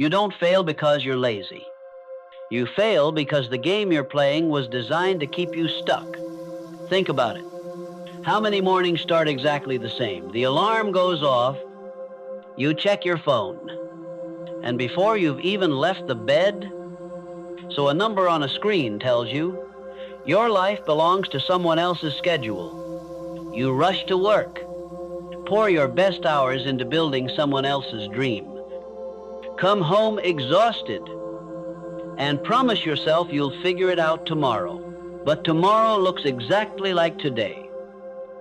You don't fail because you're lazy. You fail because the game you're playing was designed to keep you stuck. Think about it. How many mornings start exactly the same? The alarm goes off, you check your phone, and before you've even left the bed, so a number on a screen tells you your life belongs to someone else's schedule. You rush to work, pour your best hours into building someone else's dream. Come home exhausted and promise yourself you'll figure it out tomorrow. But tomorrow looks exactly like today.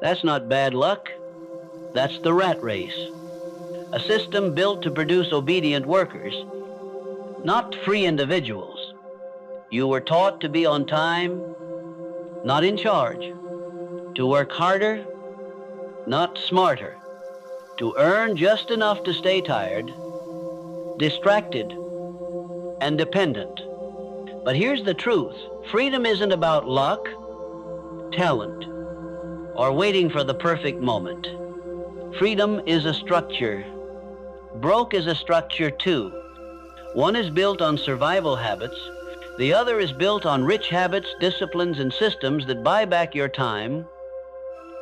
That's not bad luck. That's the rat race. A system built to produce obedient workers, not free individuals. You were taught to be on time, not in charge. To work harder, not smarter. To earn just enough to stay tired, distracted, and dependent. But here's the truth. Freedom isn't about luck, talent, or waiting for the perfect moment. Freedom is a structure. Broke is a structure too. One is built on survival habits. The other is built on rich habits, disciplines, and systems that buy back your time,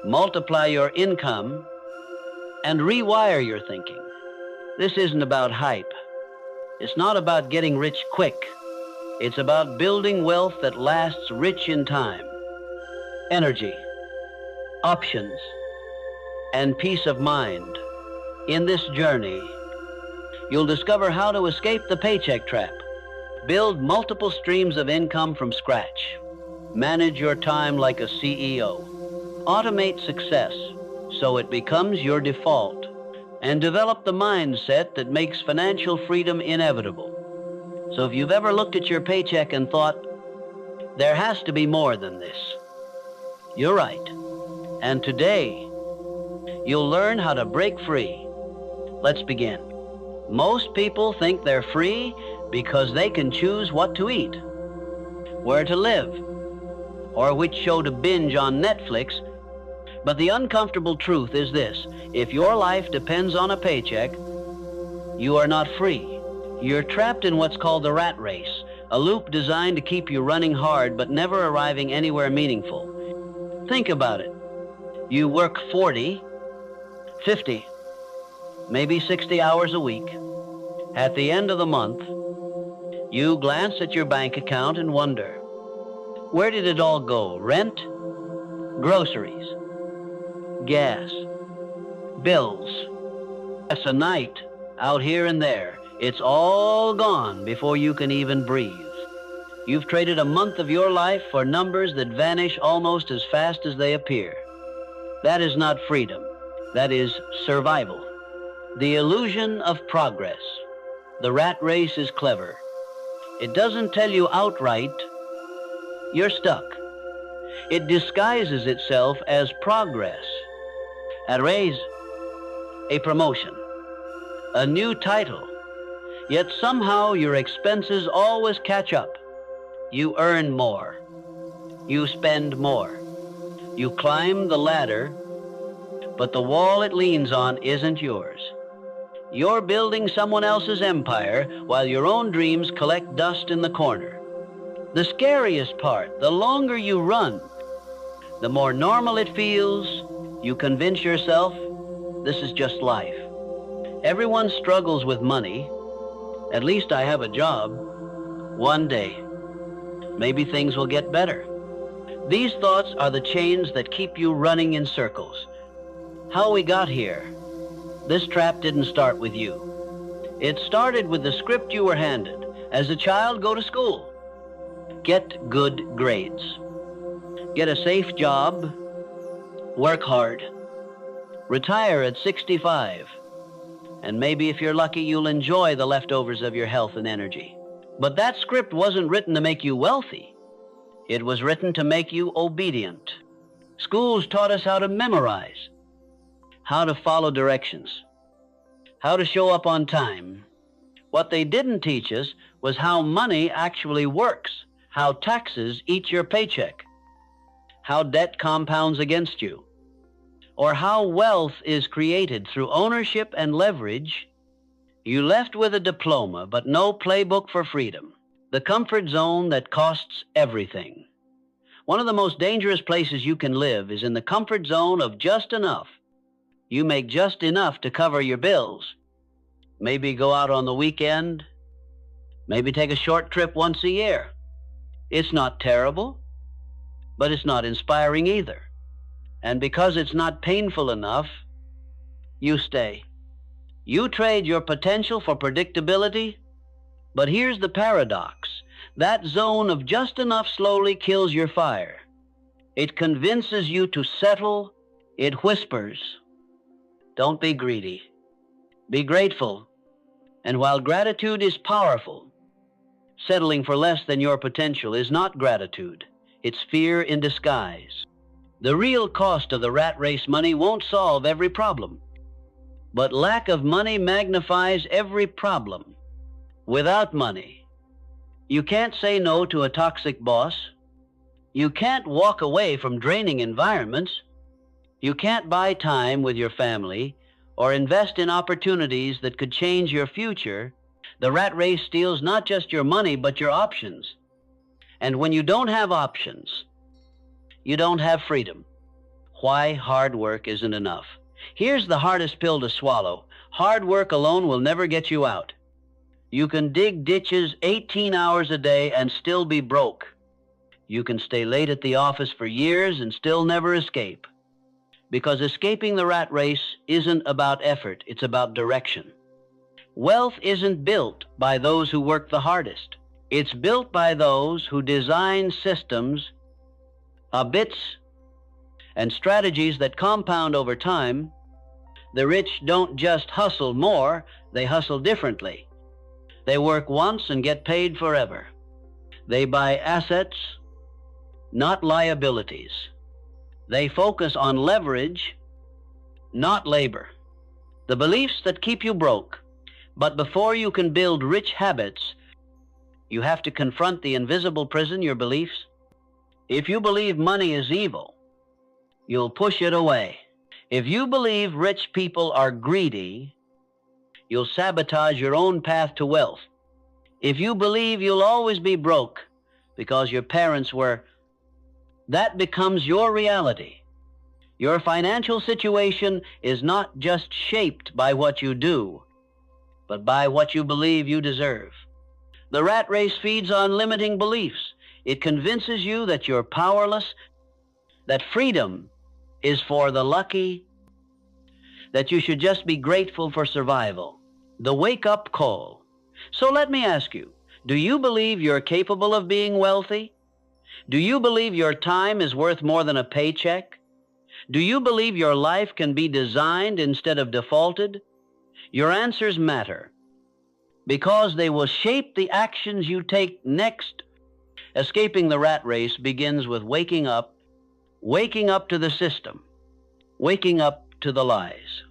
multiply your income, and rewire your thinking. This isn't about hype. It's not about getting rich quick. It's about building wealth that lasts rich in time, energy, options, and peace of mind. In this journey, you'll discover how to escape the paycheck trap, build multiple streams of income from scratch, manage your time like a CEO, automate success so it becomes your default, and develop the mindset that makes financial freedom inevitable. So if you've ever looked at your paycheck and thought, there has to be more than this, you're right. And today, you'll learn how to break free. Let's begin. Most people think they're free because they can choose what to eat, where to live, or which show to binge on Netflix. But the uncomfortable truth is this: if your life depends on a paycheck, you are not free. You're trapped in what's called the rat race, a loop designed to keep you running hard but never arriving anywhere meaningful. Think about it. You work 40, 50, maybe 60 hours a week. At the end of the month, you glance at your bank account and wonder, where did it all go? Rent, groceries, gas, bills. That's a night out here and there. It's all gone before you can even breathe. You've traded a month of your life for numbers that vanish almost as fast as they appear. That is not freedom. That is survival. The illusion of progress. The rat race is clever. It doesn't tell you outright, you're stuck. It disguises itself as progress. A raise, a promotion, a new title. Yet somehow your expenses always catch up. You earn more. You spend more. You climb the ladder, but the wall it leans on isn't yours. You're building someone else's empire while your own dreams collect dust in the corner. The scariest part, the longer you run, the more normal it feels. You convince yourself this is just life. Everyone struggles with money. At least I have a job. One day, maybe things will get better. These thoughts are the chains that keep you running in circles. How we got here. This trap didn't start with you. It started with the script you were handed. As a child, go to school. Get good grades. Get a safe job. Work hard. Retire at 65. And maybe if you're lucky, you'll enjoy the leftovers of your health and energy. But that script wasn't written to make you wealthy. It was written to make you obedient. Schools taught us how to memorize, how to follow directions, how to show up on time. What they didn't teach us was how money actually works, how taxes eat your paycheck, how debt compounds against you, or how wealth is created through ownership and leverage You left with a diploma, but no playbook for freedom. The comfort zone that costs everything. One of the most dangerous places you can live is in the comfort zone of just enough. You make just enough to cover your bills. Maybe go out on the weekend. Maybe take a short trip once a year. It's not terrible, but it's not inspiring either. And because it's not painful enough, you stay. You trade your potential for predictability, but here's the paradox. That zone of just enough slowly kills your fire. It convinces you to settle. It whispers, don't be greedy. Be grateful. And while gratitude is powerful, settling for less than your potential is not gratitude. It's fear in disguise. The real cost of the rat race money won't solve every problem, but lack of money magnifies every problem. Without money, you can't say no to a toxic boss. You can't walk away from draining environments. You can't buy time with your family or invest in opportunities that could change your future. The rat race steals not just your money, but your options. And when you don't have options, you don't have freedom. Why hard work isn't enough. Here's the hardest pill to swallow. Hard work alone will never get you out. You can dig ditches 18 hours a day and still be broke. You can stay late at the office for years and still never escape. Because escaping the rat race isn't about effort, it's about direction. Wealth isn't built by those who work the hardest. It's built by those who design systems, habits, and strategies that compound over time. The rich don't just hustle more, they hustle differently. They work once and get paid forever. They buy assets, not liabilities. They focus on leverage, not labor. The beliefs that keep you broke. But before you can build rich habits, you have to confront the invisible prison, your beliefs. If you believe money is evil, you'll push it away. If you believe rich people are greedy, you'll sabotage your own path to wealth. If you believe you'll always be broke because your parents were, that becomes your reality. Your financial situation is not just shaped by what you do, but by what you believe you deserve. The rat race feeds on limiting beliefs. It convinces you that you're powerless, that freedom is for the lucky, that you should just be grateful for survival. The wake-up call. So let me ask you, do you believe you're capable of being wealthy? Do you believe your time is worth more than a paycheck? Do you believe your life can be designed instead of defaulted? Your answers matter because they will shape the actions you take next. Escaping the rat race begins with waking up to the system, waking up to the lies.